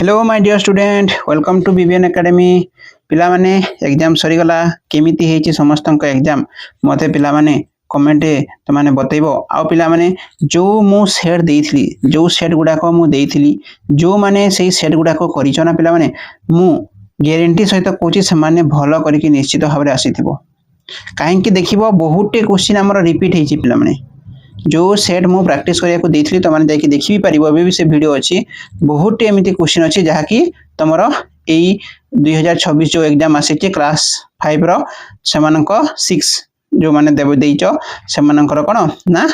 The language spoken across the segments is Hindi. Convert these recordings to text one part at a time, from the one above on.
Hello my dear student welcome to BBN academy पिला माने एग्जाम सरी गला केमिति हेची समस्त एग्जाम मते पिला माने कमेंट तो माने बतैबो आ पिला माने जो मु सेट देइथली जो सेट गुडा को मु देइथली जो माने सेही सेट गुडा को करिछो ना पिला माने मु ग्यारंटी सहित कोची से माने भलो करिकि निश्चित भाबरे आसीथिबो काहे कि देखिबो बहुते क्वेश्चन हमर रिपीट हेची पिला माने जो सेट मु प्रैक्टिस करिया को देइथली त माने जाई देखि भी परिबो अबे भी से वीडियो अछि बहुत एमिति क्वेश्चन अछि जहा कि तमरो एई 2026 जो एग्जाम आसी छै क्लास 5 रो सेमानक 6 जो माने देबो देइचो सेमानकर कोन ना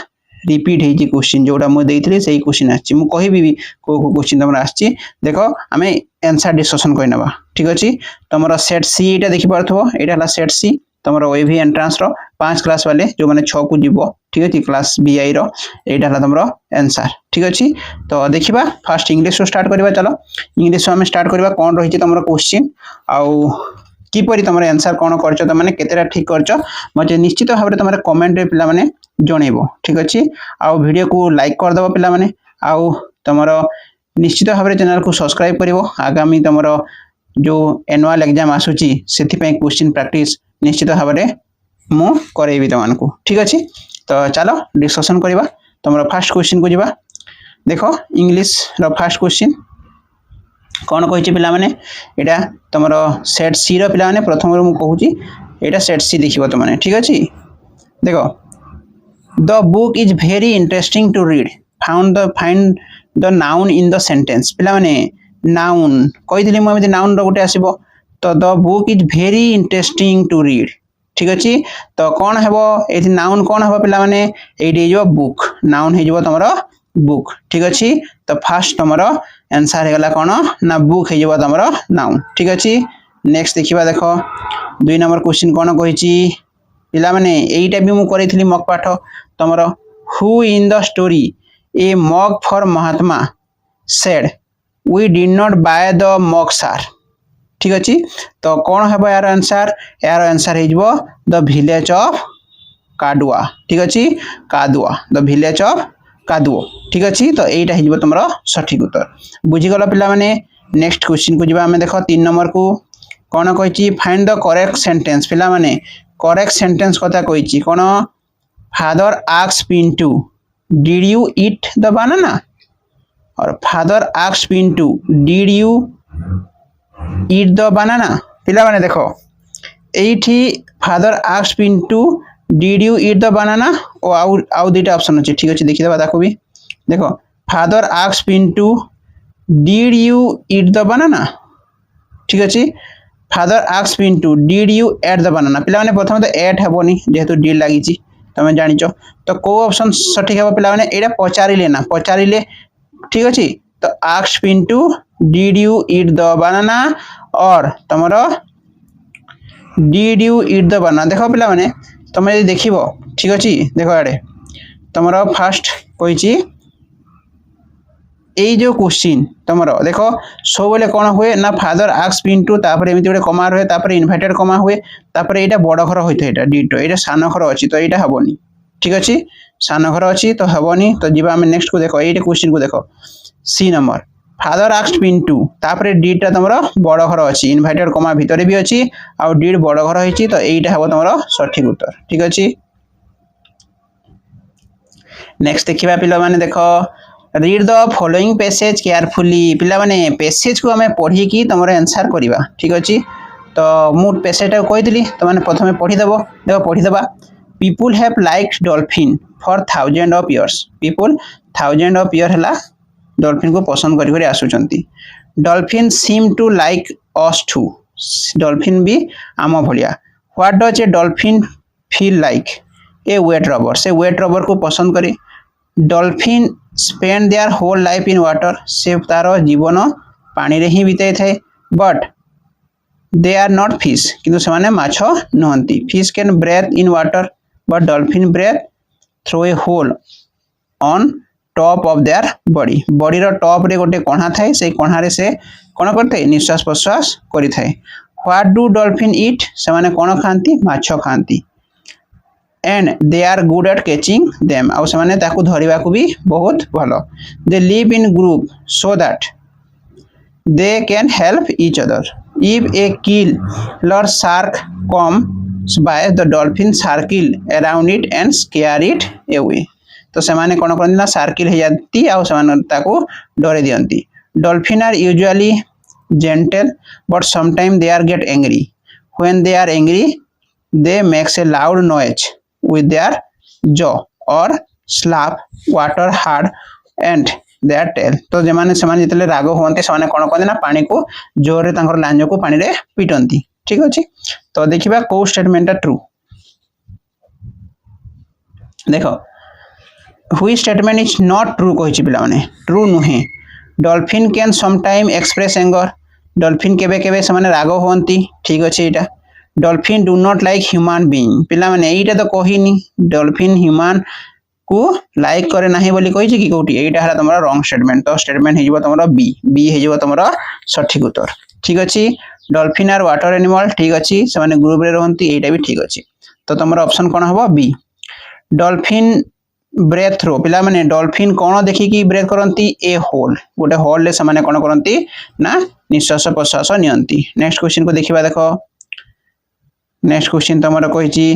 रिपीट हेची क्वेश्चन जोडा मु देइथली सेही क्वेश्चन आछि मु कहिबी को क्वेश्चन तमरा आछि देखो हमें आंसर डिस्कशन कइनबा ठीक अछि तमरो सेट सी एटा देखि परथबो एटा हला सेट सी तमरो ओएवी एंट्रेंस रो 5 क्लास वाले जो माने 6 को जीवो ठीक अछि क्लास बीआई रो एटा हला तमरो आंसर ठीक अछि तो देखिबा फर्स्ट इंग्लिश रो स्टार्ट करबा चलो इंग्लिश में स्टार्ट करबा कोन रहिछि तमरो क्वेश्चन आउ की परि तमरो आंसर कोन करछो त माने केतेरा ठीक करछो मते निश्चित भाबरे तमरे कमेंट रे पिला माने जणेबो ठीक अछि आउ वीडियो को लाइक कर दबो पिला माने आउ तमरो निश्चित भाबरे चैनल को सब्सक्राइब करिवो आगामी तमरो जो एनुअल एग्जाम आसुची सेति पय क्वेश्चन प्रैक्टिस निश्चित भाबरे मु करेबी तमानकु ठीक अछि तो चलो डिस्कशन करिबा तमरो फर्स्ट क्वेश्चन को जिबा देखो इंग्लिश रो फर्स्ट क्वेश्चन कोन कहिछि पिला माने एटा तमरो सेट सी रो पिला माने प्रथम रो मु कहूची एटा सेट सी देखिबो त माने ठीक अछि देखो the book is very interesting to read find the noun in the sentence पिला माने नाउन कहि दिली मु एमति नाउन रो गुटे आसीबो तो the book is very interesting to read ठीक अछि तो कोन हेबो एथि नाउन कोन हेबो पिला माने एडी जो बुक नाउन हे जबो तमरो बुक ठीक अछि तो फर्स्ट तमरो आंसर हे गला कोन ना बुक हे जबो तमरो नाउन ठीक अछि नेक्स्ट देखिबा देखो 2 नंबर क्वेश्चन कोन कहिछि पिला माने एईटा भी मु करिथली मक पाठ तमरो हु in the story a mug for Mahatma said we did not buy the mug sir ठीक अछि तो कोन हेबो यार आंसर हे जबो द विलेज ऑफ काडुआ ठीक अछि कादुआ द विलेज ऑफ कादुओ ठीक अछि तो एटा हे जबो तमरो सठिक उत्तर बुझि गलो पिला माने नेक्स्ट क्वेश्चन को जिबा हमें देखो 3 नंबर को कोन कहिछि फाइंड द करेक्ट सेंटेंस पिला माने करेक्ट सेंटेंस कथा कहिछि कोन father asks Pintu did you eat the banana और father asks Pintu did you eat the banana पिला माने देखो एठी father asks Pintu did you eat the banana ओ आउ दुटा ऑप्शन अछि ठीक अछि देखि देबा ताको भी देखो father asks Pintu did you eat the बनाना ठीक अछि father asks Pintu did you at the banana पिला माने प्रथम तो एट हेबोनी जेहेतु डिड लागि छि तमे जानिचो तो को ऑप्शन सठिक हेबो पिला माने एटा पचारिले ठीक अछि तो asks Pintu did you eat the banana और तमरो did you eat the banana देखो पिला माने तमे देखिबो ठीक अछि देखो आडे तमरो फर्स्ट कहिछि एई जो क्वेश्चन तमरो देखो सो बोले कोन हुए ना फादर आस्क्स पिंटू तापर एमिति गोटे कमा रहे तापर इन्वर्टेड कमा हुए तापर एटा बड़ घर होइतो एटा डिटो एटा सान घर अछि तो एटा हबोनी ठीक अछि सान घर अछि तो हबोनी तो जिबा हम नेक्स्ट को देखो एटा क्वेश्चन को देखो C number father asks Pintu तापर डिड ता तमरो बड़ घर अछि इन्वर्टेड कमा भितरे भी अछि आ डिड बड़ घर होइछि तो एटा हबो तमरो सठिक उत्तर ठीक अछि नेक्स्ट देखिबा पिला माने देखो read the following passage carefully पिला माने पैसेज को हमें पढी की तमरो आंसर करिबा ठीक अछि तो मु पैसेज ता कहि दिली त माने प्रथमे पढी देबो देखो पढी देबा people have liked dolphin for thousand of years people thousand of year हला डॉल्फिन को पसंद करि आसुचंती dolphin seem to like us too dolphin भी आम भलिया what does a dolphin feel like a wet rubber से वेट रबर को पसंद करी dolphin spend their whole life in water से तार जीवन पानी रे ही बिताई थाए but they are not fish किंतु से माने माछ नहंती fish can breathe in water but dolphin breathe through a hole on top of their body रो टॉप रे गोटे कोणा थाए से कोणा रे से कोन करते निश्वास प्रश्वास करि थाए व्हाट डू डॉल्फिन ईट से माने कोन खांती माछ खांती and they are good at catching them आ से माने ताकू धरिबा को भी बहुत भलो they live in group so that they can help each other. If a killer shark comes by, the dolphin circle around it and scare it away. तो ସେମାନେ କ'ଣ କରନ୍ତି ନା ସାର୍କିଲ୍ ହେଇଯାନ୍ତି ଆଉ ସେମାନେ ତାକୁ ଡରେଇ ଦିଅନ୍ତି. Dolphin are usually gentle but sometimes they are get angry. When they are angry, they makes a loud noise with their jaw or slap water hard and their tail. तो जमाने ସେମାନେ ଯେତେବେଳେ ରାଗ ହୁଅନ୍ତି ସେମାନେ କ'ଣ କରନ୍ତି ନା ପାଣିକୁ ଜୋରରେ ତାଙ୍କର ଲାଞ୍ଜକୁ ପାଣିରେ ପିଟନ୍ତି. ଠିକ ଅଛି ତ ଦେଖିବା କୋଉ ଷ୍ଟେଟମେଣ୍ଟଟା ଟ୍ରୁ. ଦେଖ which statement is not true କହିଛି ପିଲାମାନେ. ଟ୍ରୁ ନୁହେଁ. Dolphin can sometimes express anger. Dolphin केबे केबे ସେମାନେ ରାଗ ହୁଅନ୍ତି. ଠିକ ଅଛି ଏଇଟା. Dolphin do not like human being. ପିଲାମାନେ ଏଇଟା ତ କହିନି. Dolphin human को लाइक करे नाही बोली कहिछि कि कोठी एटा हला तमरा रॉन्ग स्टेटमेंट. तो स्टेटमेंट हे जिवो तमरा बी हे जिवो तमरा सठिक उत्तर. ठीक अछि. Dolphin are water animal. ठीक अछि. से माने ग्रुप रे रहंती एटा भी ठीक अछि. तो तमरा ऑप्शन कोन हबो बी. Dolphin breath throw. पिला माने डॉल्फिन कोन देखि कि ब्रेथ करंती ए होल. गोटे होल ले से माने कोन करंती ना निश्वास प्रश्वास नियंती. नेक्स्ट क्वेश्चन को देखिबा देखो. नेक्स्ट क्वेश्चन तमरा कहिछि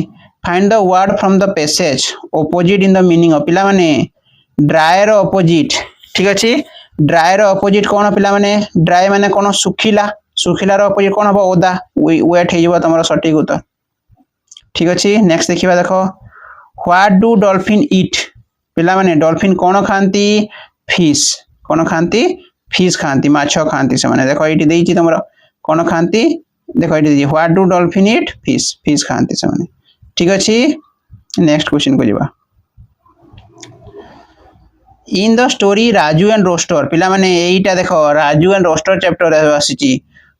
find the word from the passage opposite in the meaning of. पिला माने ड्राई रो ऑपोजिट. ठीक अछि. ड्राई रो ऑपोजिट कोन पिला माने ड्राई माने कोन सुखिला. सुखिला रो ऑपोजिट कोन हबो ओदा. वेट हे जिवो तमरा सठिक उत्तर. ठीक अछि. नेक्स्ट देखिबा देखो. What do dolphin eat? पिला माने डॉल्फिन कोन खांती फिश. कोन खांती फिश खांती माछ खांती से माने देखो एटी देइछि तमरा कोन खांती देखो एटी देइछि. What do dolphin eat? Fish खांती से माने. ठीक अछि. नेक्स्ट क्वेश्चन को जिबा. In the story Raju and rooster. पिला माने एईटा देखो राजू एंड रोस्टर चैप्टर आसीची.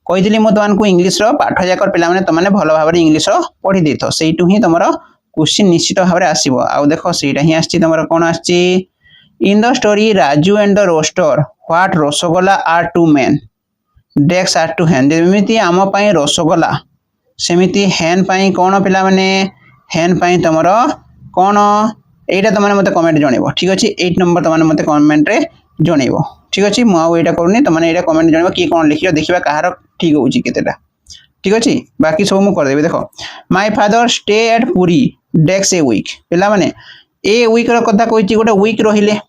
कहितली मो तमान को इंग्लिश रो पाठ जाकर पिला माने तमाने भलो भाबरे इंग्लिश रो पढी देथो. सेइटु ही तमरो क्वेश्चन निश्चित भाबरे आसीबो. आ देखो सेइटा ही आछी तमरो कोन आछी. In the story Raju and the rooster what rasgulla are two main decks are two hand. जेमिति आम पई रसगोला सेमिति हैन पई कोन पिला माने हैन पाई तमरो कोन एटा तमने मते कमेंट जणेबो. ठीक अछि. 8 नंबर तमने मते कमेंट रे जणेबो. ठीक अछि. मु आ एटा करनी तमने एटा कमेंट जणेबो की कोन लिखियो देखिबा कहार ठीक होउची केतेटा. ठीक अछि. बाकी सब मु कर देबे. देखो my father stay at Puri takes a week. पिला माने ए वीक रो कथा कहिची गोटे वीक रहिले.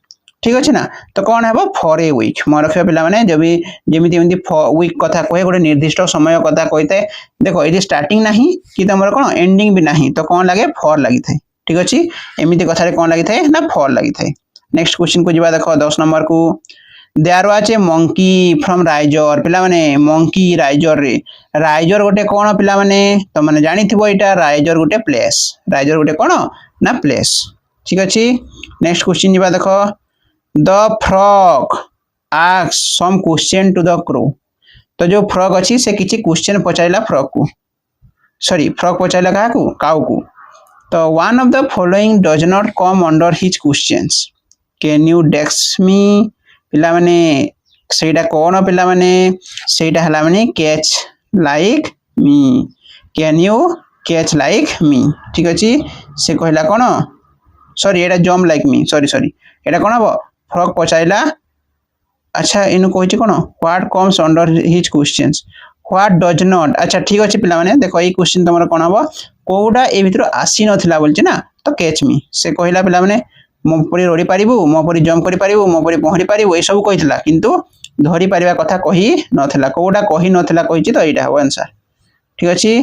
ठीक अछि ना. तो कोन हेबो फॉर ए वीक. म रखियो पिला माने जबी जेमिति एमिति वीक कथा कहे गोटे निर्दिष्ट समय कथा कहिते. देखो एटी स्टार्टिंग नाही कि तमरो कोन एंडिंग भी नाही. तो कोन लागे फॉर लागि थाए. ठीक अछि. एमिति कथा रे कोन लागि थाए ना फॉर लागि थाए. नेक्स्ट क्वेश्चन को जिबा देखो 10 नंबर को. There was a monkey from riser. पिला माने मंकी राइजर रे. राइजर गोटे कोन पिला माने तो माने जानिथिबो एटा राइजर गोटे प्लेस. राइजर गोटे कोन ना प्लेस. ठीक अछि. नेक्स्ट क्वेश्चन जिबा देखो. The frog asks some question to the crow. तो जो फ्रॉग अच्छी से किसी क्वेश्चन पचाइला फ्रॉग को. सॉरी फ्रॉग पचाइला कहा को काउ को. तो one of the following does not come under his questions. Can you dex me? पिला माने सेटा कोन पिला माने सेटा हला माने catch like me. Can you catch like me? ठीक अछि. से कहला कोन सॉरी एटा jump like me. सॉरी एटा कोन हबो फ्रॉग पचाइला. अच्छा इनु कहिछि कोन what comes under his questions. What does not. अच्छा ठीक अछि पिला माने देखो ई क्वेश्चन तमरा कोन हबो कोउडा ए भितर आसी नथिला बोलछि ना. तो कैच मी से कहिला पिला माने मो परी रोडी पारिबु मो परी जंप करि पारिबु मो परी पहरी पारिबु ए सब कहितला किंतु धरि पारिबा कथा कहि नथिला. कोउडा कहि नथिला कहिछि. तो एटा हो आंसर. ठीक अछि.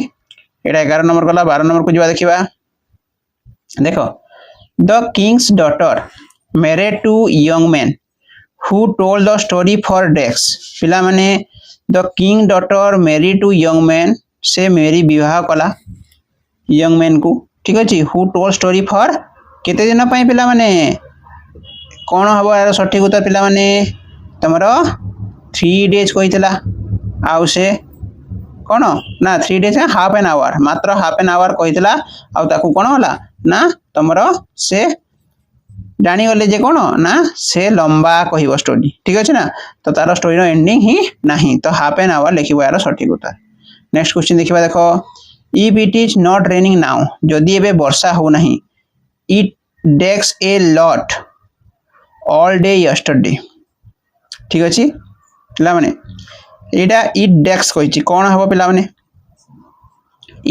एटा 11 नंबर गला. 12 नंबर को जिबा देखिबा. देखो the Kings daughter married to young men who told the story for decks. पिला माने the king daughter married to young man से मेरी विवाह कला young man को. ठीक अछि. who told story for केते दिन पई पिला माने कोन हबो यार सठिक उत्तर पिला माने तमरो 3 days कहितला. आउ से कोन ना 3 days हाफ एन आवर मात्र हाफ एन आवर कहितला. आउ ताकू कोन होला ना तमरो से जानी गले जे कोन ना से लंबा कहिबो स्टोरी. ठीक अछि ना. तो तार स्टोरी रो एंडिंग ही नाही. तो हाफ एन आवर लिखिबो यार सठिक उत्तर. नेक्स्ट क्वेश्चन देखिबा देखो. If it is not raining now. जदी एबे वर्षा हो नाही. It takes a lot all day yesterday. ठीक अछि पिला माने एटा इट डेस्क कहिछि कोन हबो पिला माने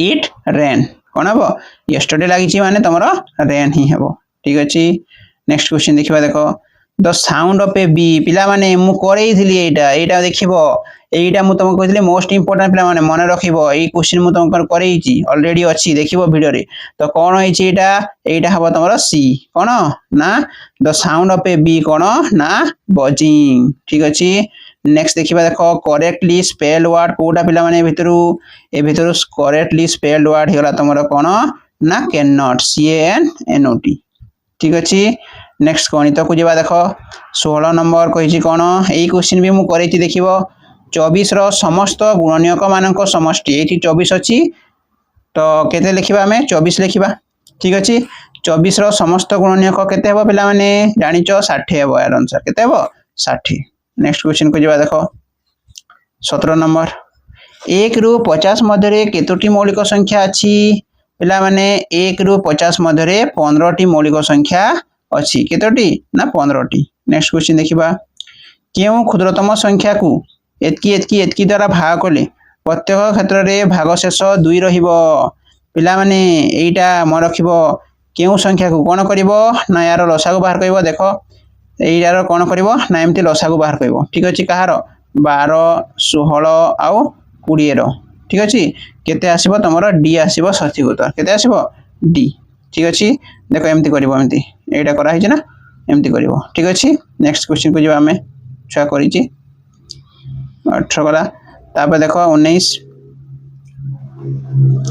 इट रेन कोन हबो यस्टरडे लागिछि माने तमरो रेन ही हबो ठीक अछि नेक्स्ट क्वेश्चन देखिबा देखो the sound of a bee पिला माने मु करैथिली एटा देखिबो एटा मु तुमको कहिथिले मोस्ट इंपोर्टेंट पिला माने मन रखिबो एई क्वेश्चन मु तुमको करैछि ऑलरेडी अछि देखिबो वीडियो रे तो कोन होइछि एटा हबो तमरो सी कोन ना the sound of a bee कोन ना बजिंग ठीक अछि नेक्स्ट देखिबा देखो करेक्टली स्पेल्ड वर्ड कोटा पिला माने ए भितरु करेक्टली स्पेल्ड वर्ड हिगला तमरो कोन ना can not C N N O T ठीक अछि नेक्स्ट गणित को जीवा देखो 16 नंबर कहिछि कोन एई क्वेश्चन भी मु करैछि देखिबो 24 रो समस्त गुणनीयक मानक समष्टि एठी 24 अछि तो केते लिखिबा हमें 24 लिखिबा ठीक अछि 24 रो समस्त गुणनीयक केते हेबो पिला माने जानिचो 60 हेबो यार आंसर केते हेबो 60 नेक्स्ट क्वेश्चन को जीवा देखो 17 नंबर 1 रु 50 मध्य रे केतोटी मौलिक संख्या अछि पिला माने 1 रु 50 मध्य रे 15 टी मौलिक संख्या अछि केतोटी ना 15 टी नेक्स्ट क्वेश्चन देखिबा केउ क्षुद्रतम संख्या को एतकी द्वारा भाग कले प्रत्येक क्षेत्र रे भागशेष 2 रहिबो पिला माने एटा म रखिबो केउ संख्या को कोन करिवो ना यार लसागु बाहर करिवो देखो एइरार कोन करिवो ना एमती लसागु बाहर करिवो ठीक अछि कहार 12 16 आउ 20 रो ठीक अछि केते आसीबो तमरो डी आसीबो सठिक उत्तर केते आसीबो डी ठीक अछि देखो एमती करिवो एमती एटा करा हिज ना एमती करिवो ठीक अछि नेक्स्ट क्वेश्चन को जेबा हमें छा करिछि 18 गला तापर देखो 19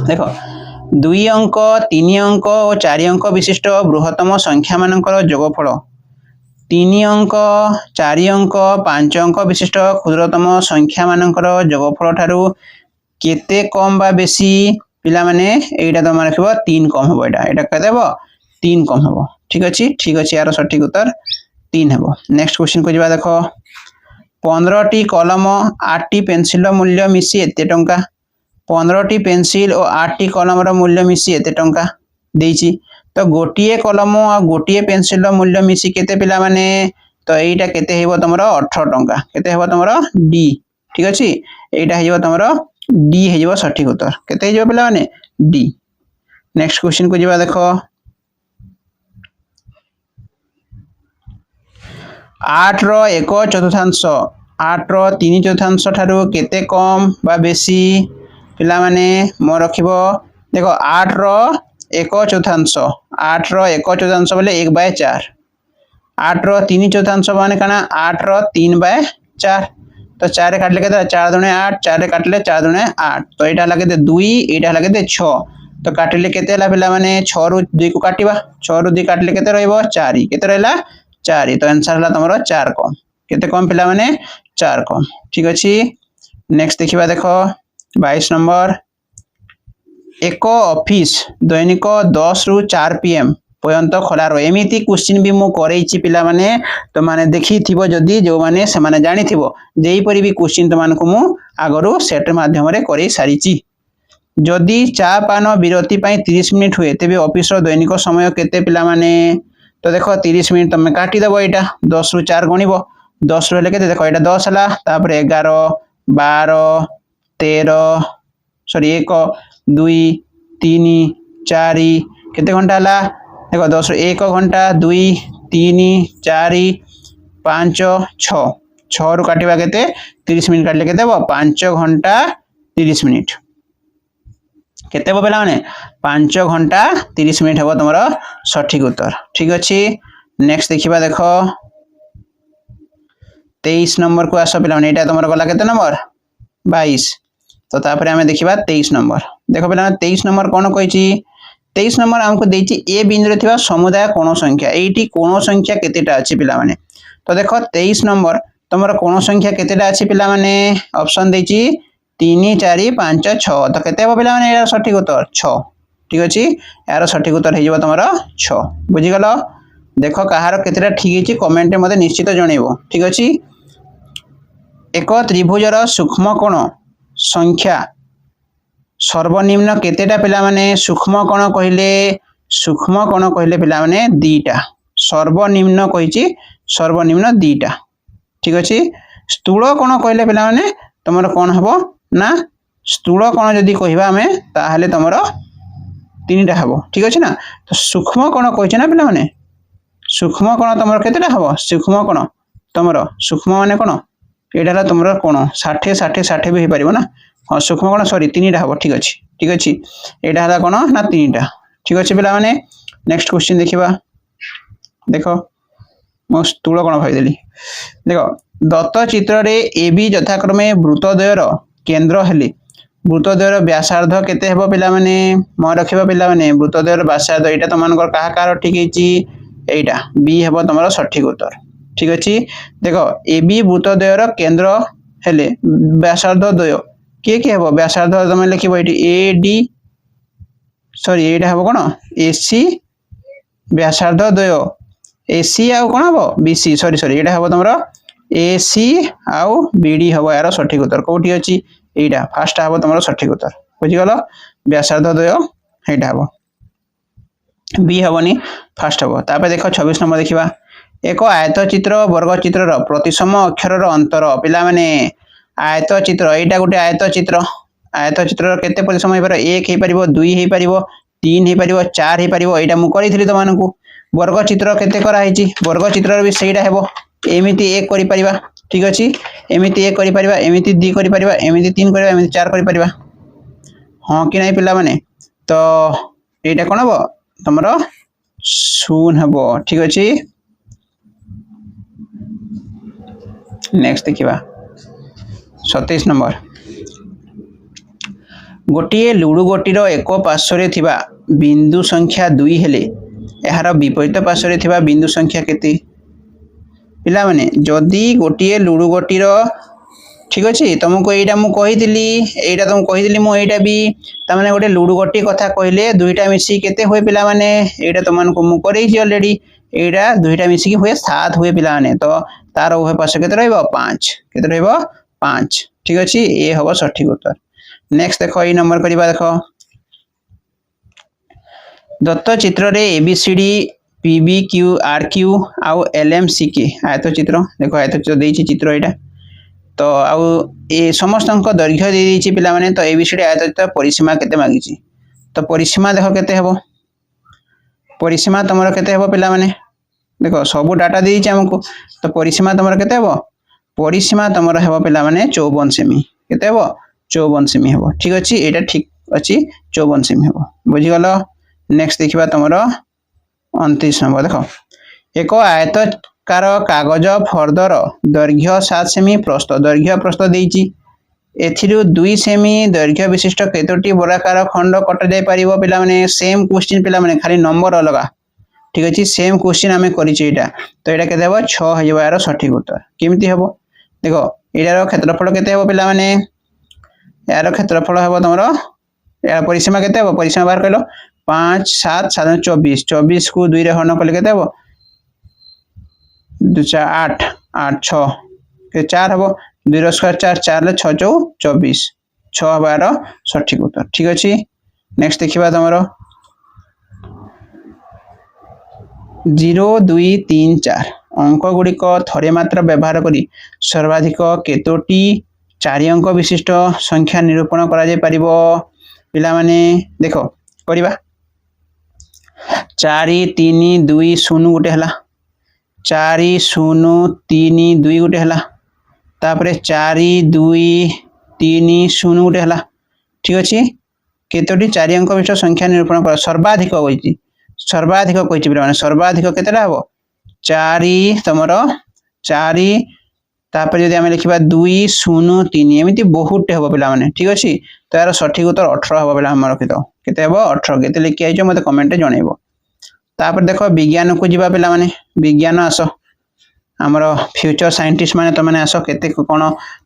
देखो 2 अंक 3 अंक और 4 अंक विशिष्ट बृहत्तम संख्या मानकर जोगफल 3 अंक 4 अंक 5 अंक विशिष्ट क्षुद्रतम संख्या मानकर जोगफल ठारू केते कम बा बेसी पिला माने एटा तो माने रखिबो 3 कम होबो एटा कह देबो 3 कम होबो ठीक अछि यार सठिक उत्तर 3 हेबो नेक्स्ट क्वेश्चन को जेबा देखो 15 टी कलम 8 टी पेंसिल मूल्य मिसी एते टंका 15 टी पेंसिल और 8 टी कलम रो मूल्य मिसी एते टंका देइछि तो गोटिए कलम और गोटिए पेंसिल रो मूल्य मिसी केते पिला माने तो एटा केते हेबो तमरो 18 टंका केते हेबो तमरो डी ठीक अछि एटा हेबो तमरो डी हेबो सठिक उत्तर केते हेबो पिला माने डी नेक्स्ट क्वेश्चन को जेबा देखो 8 रो 1/4 8 रो 3/4 ठारू केते कम बा बेसी पिला माने म रखिबो देखो 8 रो 1/4 8 रो 1/4 बोले 1/4 8 रो 3/4 माने काना 8 रो 3/4 तो 4 काटले केते 4 दुने 8 4 काटले 4 दुने 8 तो एटा लागे दे 2 एटा लागे दे 6 तो काटले केते ला पिला माने 6 रु 2 को काटिबा 6 रु 2 काटले केते रहइबो 4 केते रहला 4 तो आंसर हला तमरो 4 कम केते कम पिला माने 4 कम ठीक अछि नेक्स्ट देखिबा देखो 22 नंबर एक ऑफिस दैनिक 10 रु 4 पीएम पर्यंत खोला रहे एमिति क्वेश्चन भी मु करैछि पिला माने तो माने देखि थिबो जदी जो माने से माने जानि थिबो जेई परि भी क्वेश्चन तो मान को मु आगरो सेट माध्यम रे करै सारिछि जदी चा पान विरति पई 30 मिनिट हुए तेबे ऑफिस रो दैनिक समय केते पिला माने तो देखो 30 मिनिट तमे काटी देबो एटा 10 रु 4 गणिबो 10 रु लेके देखो एटा 10 हला तापर 11 12 13 सॉरी 1 2 3 4 केते घंटा हला देखो 10 रु 1 घंटा 2 3 4 5 6 6 रु काटिबा केते 30 मिनिट काटले केते देबो 5 घंटा 30 मिनिट केते बेला माने 5 घंटा 30 मिनिट हेबो तमरो सठिक उत्तर ठीक अछि नेक्स्ट देखिबा देखो 23 नंबर को आसो पिला माने एटा तमरो गला केते नंबर 22 तो तापर हमें देखिबा 23 नंबर देखो पिला 23 नंबर कोन कहिछि 23 नंबर हमको देछि ए बिंदु रे थिबा समुदाय कोन संख्या एठी कोन संख्या केतेटा अछि पिला माने तो देखो 23 नंबर तमरो कोन संख्या केतेटा अछि पिला माने ऑप्शन देछि 3 4 5 6 तो केते हो पिला माने यार सठिक उत्तर 6 ठीक अछि यार सठिक उत्तर हे जबो तमरो 6 बुझि गलो देखो कहार केतेटा ठीक अछि कमेंट मते निश्चित जणैबो ठीक अछि एक त्रिभुजर सूक्ष्म कोण संख्या सर्वनिम्न केतेटा पिला माने सूक्ष्म कोण कहिले पिला माने दीटा सर्वनिम्न कहिछि सर्वनिम्न दीटा ठीक अछि स्थूल कोण कहिले पिला माने तुमर कौन हम ना स्थूल कण जदि कहवा आम ताहले तुमर 3टा हम ठीक अच्छे ना। तो सूक्ष्म कण कही ना पिला माने सूक्ष्म कण तुम केतेटा हम सूक्ष्म कण तुम सूक्ष्म माने कौन यहाँ तुम कौन 60 60 60 भी हो पार ना। हाँ सूक्ष्म कण सॉरी 3टा हम ठीक अच्छे यहाँ है कौन ना 3टा ठीक अच्छे पिला माने। नेक्स्ट क्वेश्चन देखा देख मो स्थूल कण भाईदेली देख दत्त चित्र रे ए बी यथाक्रमे वृत्तद्वयर केन्द्र हेले वृत्तद्वयर व्यासार्ध केते हेबो पिला माने मन रखिबा पिला माने वृत्तद्वयर व्यासार्ध एटा तुमनकर कहा कार ठीक हेची एटा बी हेबो तुमरो सठिक उत्तर ठीक अछि। देख ए बी वृत्तद्वयर केन्द्र हेले व्यासार्ध द्वय के हेबो व्यासार्ध तुम लिखिबो एटी ए डी सॉरी एटा हेबो कोन ए सी व्यासार्ध द्वय ए सी आउ कोन हेबो बी सी सॉरी सॉरी एटा हेबो तुमरो ए सी आउ बी डी हेबो यार सठिक उत्तर कोठी अछि एटा फास्ट हेबो तुमरो सठिक उत्तर बुझि गलो व्यासार्ध द्वय एटा हेबो बी हेबोनी फास्ट हेबो। तापर देखो 26 नंबर देखिबा एक आयत चित्र वर्ग चित्र प्रतिसम अक्षर अंतर पिला माने आयत चित्र एटा गोटे आयत चित्र केते प्रतिसम हो पार 1 हो पार 2 हो पार 3 हो पार 4 हो पार एटा मु करिथिली तुमनकु। वर्ग चित्र केते करा हेची वर्ग चित्र भी सेटा हेबो एमिति 1 करि परिबा ठीक अछि एमिति 1 करि परिबा एमिति 2 करि परिबा एमिति 3 करिबा एमिति 4 करि परिबा हां कि नै पिला माने। तो एटा कोन हबो तमरो शून हबो ठीक अछि। नेक्स्ट देखिबा 27 नंबर गोटिए लुडु गोटीर एक पार्श्व थिबा बिंदु संख्या 2 हेले यार विपरीत पार्श्व थिबा बिंदु संख्या केते पिला माने जदि गोटिए लुडु गोटीर ठीक अच्छे तुमको यहाँ मुझे एटा तुम कही मुझे भी तमें गोटे लुडु गोटी कथा कहले दुईटा मिसी केते हुए पिला माने एटा तुमको मु करैछि ऑलरेडी एटा दुईटा मिसी हुए 7 हुए पिला माने। तो तार उभय पार्श्व केते रहइबो 5 केते रहइबो 5 ठीक अछि ए हबो सठिक उत्तर। नेक्स्ट देखो ए नंबर करिबा देखो दत्त चित्र रे ABCD PB Q R Q आउ एलएमसीके आयत चित्र देखो आयत चित्र देछि चित्र एटा तो आउ ए समस्त दैर्घ्य दे देछि पिला माने। तो एबीसीडी आयत चित्र परिसीमा केते मागिछि तो परिसीमा देखो केते हेबो परिसीमा तमरो केते हेबो पिला माने देखो सब डाटा दे देछि हमको। तो परिसीमा तमरो केते हेबो परिसीमा तमरो हेबो पिला माने 54 सेमी केते हेबो 54 सेमी हेबो ठीक अछि एटा ठीक अछि 54 सेमी हेबो बुझि गलो। नेक्स्ट देखिबा तमरो 29 नंबर देखो एक आयतकार कागज फर्दर दैर्घ्य 7 सेमी प्रस्थ दैर्घ्य प्रस्थ देइछि एथिरु 2 सेमी दैर्घ्य विशिष्ट केतोटी बराकार खंड कट जाय परिबो पिला माने सेम क्वेश्चन पिला माने खाली नंबर अलगा ठीक अछि सेम क्वेश्चन आमे करिछि एटा। तो एटा केते हेबो 6 हेबो यार सठिक उत्तर केमिति हेबो देखो एटार क्षेत्रफल केते हेबो पिला माने यार क्षेत्रफल हेबो तमरो यार परिसीमा केते हेबो परिसीमा बाहर कइलो 5 7 7 24 24 को 2 रे हरण कले केते हेबो 2 4 8 8 6 के 4 हेबो 2 रो स्क्वायर 4 4 ले 6 4 24 6 हेबो यार सठिक उत्तर ठीक अछि। नेक्स्ट देखिबा तमरो 0 2 3 4 अंक गुड़िक थरे मात्र व्यवहार करी सर्वाधिक केतोटी 4 अंक विशिष्ट संख्या निरूपण करा जाय परिबो पिला माने देखो करिबा 4 3 2 0 गुटे हला 4 0 3 2 गुटे हला तापरे 4 2 3 0 गुटे हला ठीक अछि केतोटी 4 अंक विशिष्ट संख्या निरूपण करा सर्वाधिक होइछि सर्वाधिक कहिछि माने सर्वाधिक केतेटा हबो 4 तमरो 4 तापर जदि हम लिखिबा 2 0 3 एमिति बहुत हबो पिला माने ठीक अछि। तो यार सठिक उत्तर 18 हबो पिला हम रखि दो केते हबो 18 केते लिखि आइछो मते कमेंट जणैबो। तापर देखो विज्ञान को जिबा पिला माने विज्ञान आसो हमरो फ्यूचर साइंटिस्ट माने त माने आसो केते कोन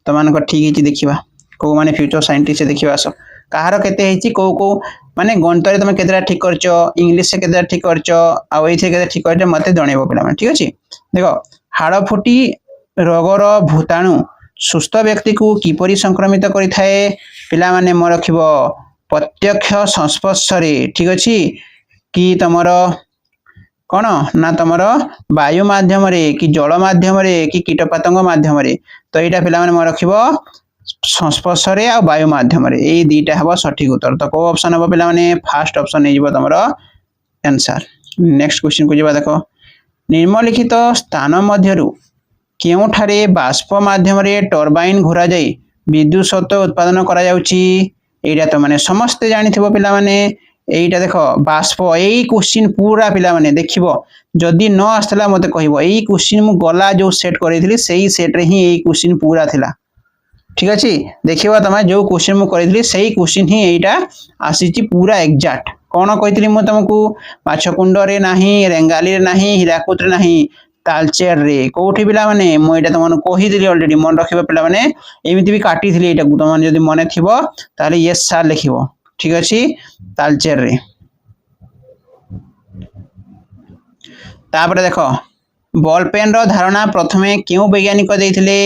त मान को ठीक हिची देखिबा को माने फ्यूचर साइंटिस्ट देखिबा आसो कहार केते हिची को माने गणित रे तुम केतेटा ठीक करछो इंग्लिश से केतेटा ठीक करछो आ एथे केते ठीक करछो मते जणैबो पिला माने ठीक अछि। देखो हाड़ फुटी रोगर भूताणु सुस्थ व्यक्ति को किपरि संक्रमित करि थाए पिला माने म रखिबो प्रत्यक्ष संस्पर्श रे ठीक अछि कि तमरो कोन ना तमरो वायु माध्यम रे कि जल माध्यम रे कि कीटपतंग माध्यम रे। तो एटा पिला माने म रखिबो संस्पर्श आ वायु माध्यम यही दुईटा हम सठिक उत्तर तो कौ ऑप्शन हम पे फास्ट ऑप्शन हो तुम आंसर। नेक्स्ट क्वेश्चन को जी देख निम्नलिखित स्थान मध्यरु केउठारे बाष्प माध्यम टर्बाइन घोरा जाई विद्युत शक्ति उत्पादन करा जाउची एटा तो माने समस्ते जानिथिबो पिला माने एटा देख बाष्प यही क्वेश्चन पूरा पिला माने देखिबो जदि न आसला मते कहबो एही क्वेश्चन मु गला जो सेट करैथिली सेही सेट रे ही एही क्वेश्चन पूरा थिला ठीक अछि देखिबा तमे जो क्वेश्चन मु करैथिली सेही क्वेश्चन ही एटा आसीची पूरा एग्जैक्ट कोन कहितली मु तुमको माछकुंड रे नाही रेंगाली रे नाही हीराकुद रे नाही तालचेर रे कोठी पिला माने मु एटा तुमन कहिदिली ऑलरेडी मन रखिबा पिला माने एमिति भी काटिथिली एटा तुमन जदि मने थिबो ताले यस सर लिखिबो ठीक अछि तालचेर रे तापर देखो बॉल पेन रो धारणा प्रथमे क्यों वैज्ञानिक देथिले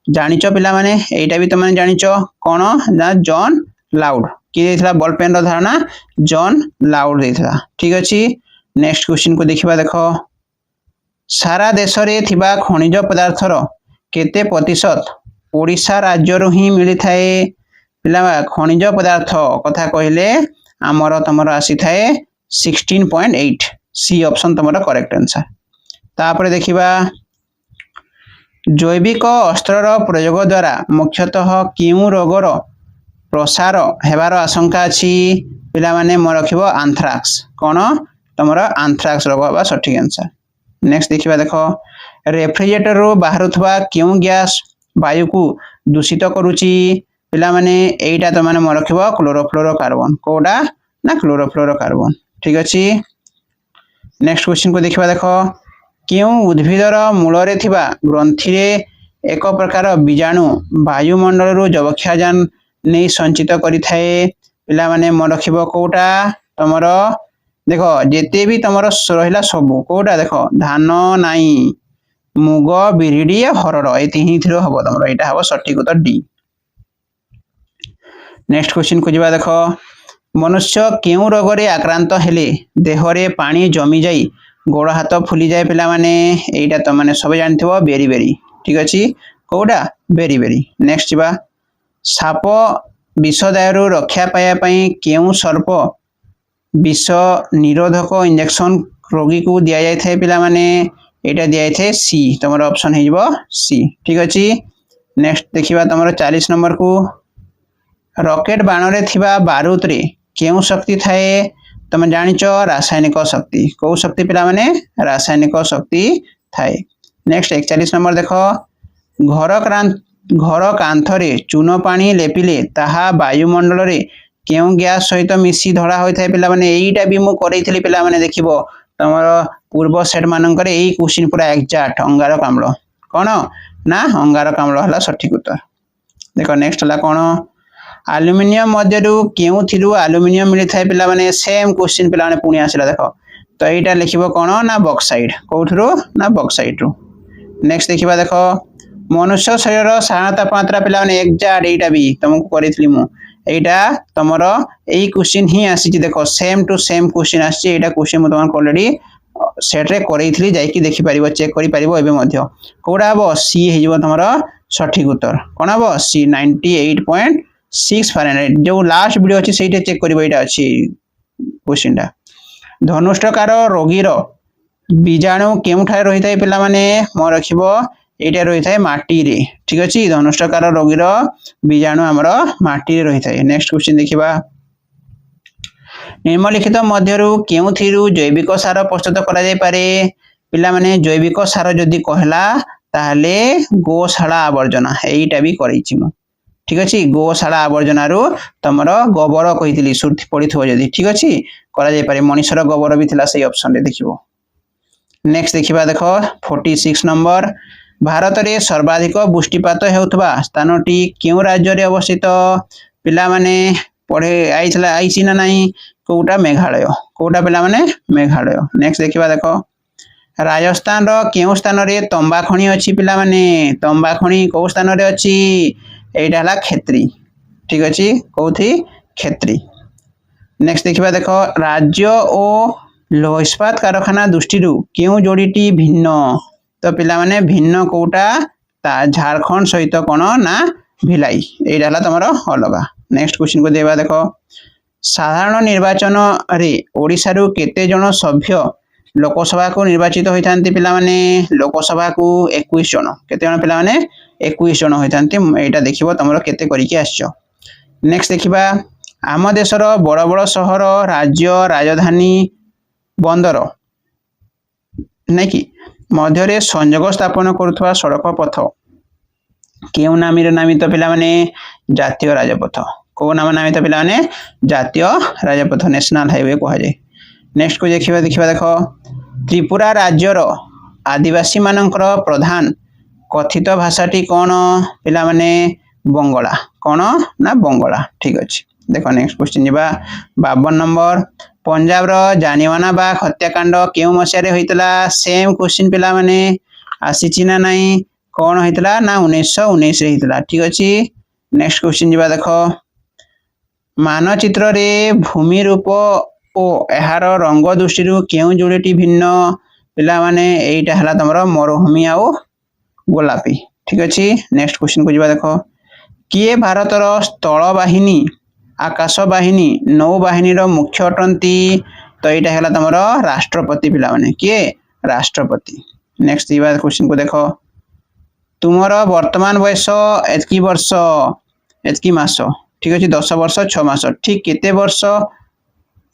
जानिच पिला माने एटा भी तुमने जानिच कोन ना जॉन लाउड कि देथिला बॉल पेन रो धारणा जॉन लाउड देथिला ठीक अछि। नेक्स्ट क्वेश्चन को देखिबा देखो सारा देश रे थिबा खनिज पदार्थ रो केते प्रतिशत ओडिशा राज्य रो ही मिली थाए पिला खनिज पदार्थ कथा कहले हमर तमर आसी थाए 16.8 सी ऑप्शन तमर करेक्ट आंसर। तापर देखिबा जैविक अस्त्र प्रयोग द्वारा मुख्यतः क्यों रोगर प्रसार हेबार आशंका अछि पिला माने म रखिबो आंथ्राक्स कोन तमर आंथ्राक्स रोग बा सठिक आंसर। नेक्स्ट देखिबा देखो रेफ्रिजरेटर रो बाहरुथबा क्यों गैस वायु को दूषित करूची पिला माने एटा त माने म रखिबो क्लोरोफ्लोरोकार्बन कोडा ना क्लोरोफ्लोरोकार्बन ठीक अछि। नेक्स्ट क्वेश्चन को देखिबा देखो क्यों उद्भिदर मूल रे थिबा ग्रंथि रे एक प्रकार बीजाणु वायुमंडल रो जबक्षाजान नै संचित करि थाए पिला माने म रखिबो कोटा तमर देखो जेते भी तमर रहिला सब कोटा देखो धान नाई मुग बिरिडी हरड़ ए तीन थिरो हबो तमर एटा हबो सठिक उत्तर डी। नेक्स्ट क्वेश्चन को जिबा देखो मनुष्य क्यों रोग रे आक्रांत हेले देह रे पानी जमी जाई गोड़ हाथ फुली जाए पिला माने एटा तो माने सब जानथिबो बेरी बेरी ठीक अछि कोडा बेरी बेरी। नेक्स्ट जिबा साप विषदायु रक्षा पाया पई केउ सर्प विष निरोधक इंजेक्शन रोगी को दिया जाय थे पिला माने एटा दिया जाय थे सी तमरो ऑप्शन हे जिवो सी ठीक अछि। नेक्स्ट देखिबा तमरो 40 नंबर को रॉकेट बाण रे थिबा बारूद रे केउ शक्ति थाए तुम जानिच रासायनिक शक्ति कौ शक्ति पिला माने रासायनिक शक्ति थाए। नेक्स्ट 41 नंबर देखो घर कांथरे चून पानी लेपिले ताहा वायुमंडल रे केउ गैस सहित मिसी धड़ा होय थाए पिला माने एईटा भी मु करैथिली पिला माने देखिबो तमर पूर्व सेट मानकर एई क्वेश्चन पूरा एग्जैक्ट अंगारक अम्ल कोन ना अंगारक अम्ल हला सठिक उत्तर। देखो नेक्स्ट हला कोन एल्युमिनियम मध्यरु केउ थिरु एल्युमिनियम मिली थाए पिला माने सेम क्वेश्चन पिला माने पुनी आसिला देखो तो एटा लिखिबो कोन ना बॉक्साइड कोठरो ना बॉक्साइड रो। नेक्स्ट देखिबा देखो मनुष्य शरीर साधारण तापमात्रा पिला माने एग्जैक्ट एटा भी तुमको करितली मु एटा तमरो एई क्वेश्चन ही आसी देखो सेम टू सेम क्वेश्चन आसी एटा क्वेश्चन मु तुमको ऑलरेडी सेट रे करैथली जाई कि देखि परिबो चेक करि परिबो एबे मध्य कोडा हबो सी हे जिवो तमरो सठिक उत्तर कोन हबो सी 98.6 फारेनहाइट जो लास्ट वीडियो अछि सेटा चेक करिबो एटा अछि क्वेश्चन टा धनुष्टकार रोगी रो बीजाणु केउठाय रहि थाए पिला माने म रखिबो एटा रहि थाए माटी रे ठीक अछि धनुष्टकार रोगी रो बीजाणु हमरो माटी रे रहि थाए। नेक्स्ट क्वेश्चन देखिबा निम्नलिखित मध्यरु केउ थिरु जैविक सार प्रस्तुत करा जाय पारे पिला माने जैविक सार जदि कहला ताहले गोशाला आवर्जना एईटा भी करैछि म ठीक अछि गोशाला आवर्जना रो तमरो गोबर कहितली सुर्ति पडिथो जदि ठीक अछि करा जाय पारे मनुष्यर गोबर भी थिला सही ऑप्शन रे देखिबो। नेक्स्ट देखिबा देखो 46 नंबर भारत रे सर्वाधिक वृष्टिपात हेउथबा स्थानटी केउ राज्य रे अवस्थित पिला माने पढे आइछला आइछि ना नाही कोटा मेघालय कोटा पिला माने मेघालय। नेक्स्ट देखिबा देखो राजस्थान रो केउ स्थान रे तंबा खणी अछि पिला माने तंबा खणी को स्थान रे अछि एटा हला खेत्री ठीक अछि कोथि खेत्री। नेक्स्ट देखिबा देखो राज्य ओ लौह इस्पात कारखाना दृष्टि केउ जोड़ीटी भिन्न तो पिला माने भिन्न कोटा ता झारखंड सहित कोन ना भिलाई एटा हला तमरो अलगा। नेक्स्ट क्वेश्चन को देबा देखो साधारण निर्वाचन रे ओडिसा रु केते जण सभ्य लोकसभा को निर्वाचित होइथांती पिला माने लोकसभा को 21 जण केते जण पिला माने 21 जण होइथांती एटा देखिबो तमरो केते करिके आछो। नेक्स्ट देखिबा आम देशर बड़ बड़ सहर राज्य राजधानी बंदर नै कि मध्य संयोग स्थापन करुवा सड़क पथ केउ नामी नामित पिला माने जातीय राजपथ को नाम नामित पिला माने जातीय राजपथ नेशनल हाईवे कह जाए। नेक्स्ट को देखिबा देखो त्रिपुरा राज्यर आदिवासी मानकर प्रधान कथित भाषाटी कौन पिला माने बंगला कौन ना बंगला ठीक अच्छे। देखो नेक्स्ट क्वेश्चन जीवा 52 नंबर पंजाब रो जानिवाना बाग हत्याकांड केउ मसिया होइतला सेम क्वेश्चन पिला माने आसीची ना नहीं कौन होइतला ना 1919 रे होइतला ठीक अछि। नेक्स्ट क्वेश्चन जीवा देखो मानचित्र रे भूमि रूप ओ एहार रंग दृष्टि केउ जोड़ीटी भिन्न पिला माने एटा हला तमरो मरुभूमि आउ गोलापी ठीक अछि। नेक्स्ट क्वेश्चन को जीवा देखो किए भारतर स्थल बाहिनी आकाश बाहिनी नौबाहिनी रो मुख्य अटंती तो यहाँ है तुम राष्ट्रपति पिला माने किए राष्ट्रपति। नेक्स्ट क्वेश्चन को देख तुमर वर्तमान बयस एतकी वर्ष एतकी मास ठीक अच्छे 10 वर्ष 6 मास ठीक केते वर्ष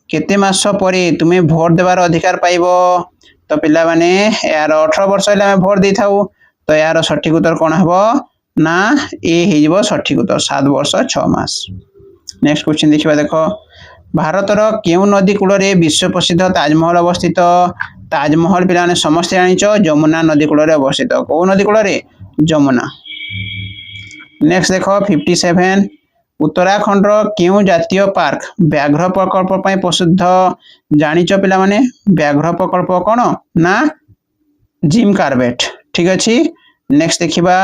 केते मास परे तुम्हें भोट देवार अधिकार पाइब तो पिला माने यार 18 वर्ष है भोट दे था तो यार सठिक उत्तर कौन हम ना ए हो सठिक उत्तर 7 वर्ष 6 मास। नेक्स्ट क्वेश्चन देखिए देख भारतर केउ नदी कूल रे विश्व प्रसिद्ध ताजमहल अवस्थित ताजमहल पिला ने समस्त जानिच जमुना नदी कूल रे अवस्थित कौ नदी कूल रे जमुना। नेक्स्ट देख 57 उत्तराखंड केउ जातीय पार्क व्याघ्र प्रकल्प पई प्रसिद्ध जानिच पिला माने व्याघ्र प्रकल्प कौन ना जिम कार्बेट ठीक अच्छे। नेक्स्ट देखिबा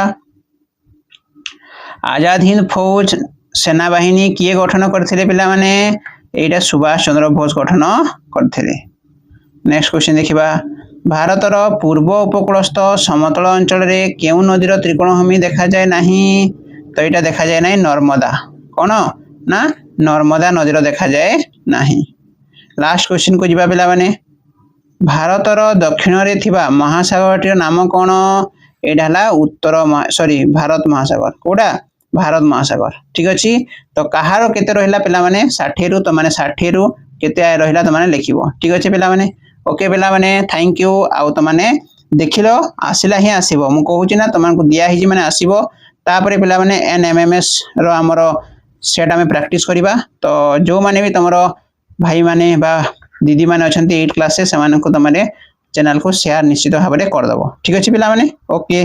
आजाद हिंद फौज सेना बाहिनी किए गठन करथिले पिला माने एटा सुभाष चंद्र बोस गठन करथिले। नेक्स्ट क्वेश्चन देखिबा भारतर पूर्व उपकूलस्थ समतल अंचल रे केउ नदीर त्रिकोणभूमि देखा जाए नहीं तो यहाँ देखा जाए नहीं नर्मदा कौन ना नर्मदा नदीर देखा जाए नहीं। लास्ट क्वेश्चन को जीवा पिला माने भारतर दक्षिण रे थिबा महासागरटीर नाम कौन एटा हला उत्तर सॉरी भारत महासागर कोडा भारत महासागर ठीक अच्छे। तो कहार केते रहिला पिला माने 60 रु तो माने 60 रु केते रहिला तो माने लिखिबो ठीक अच्छे पिला माने ओके पिला माने थैंक यू आउ तो माने देखिलो आसिला ही आसीबो मु कहूची ना तुमको दिया हिजी माने आसीबो तापरे पिला माने एनएमएमएस रो हमरो सेट आमे प्रैक्टिस करिबा तो जो माने भी तमरो भाई माने बा दीदी माने अछंती 8 क्लास से समान को तमारे चैनल को शेयर निश्चित भाव में कर दबो ठीक अच्छे पिला माने ओके।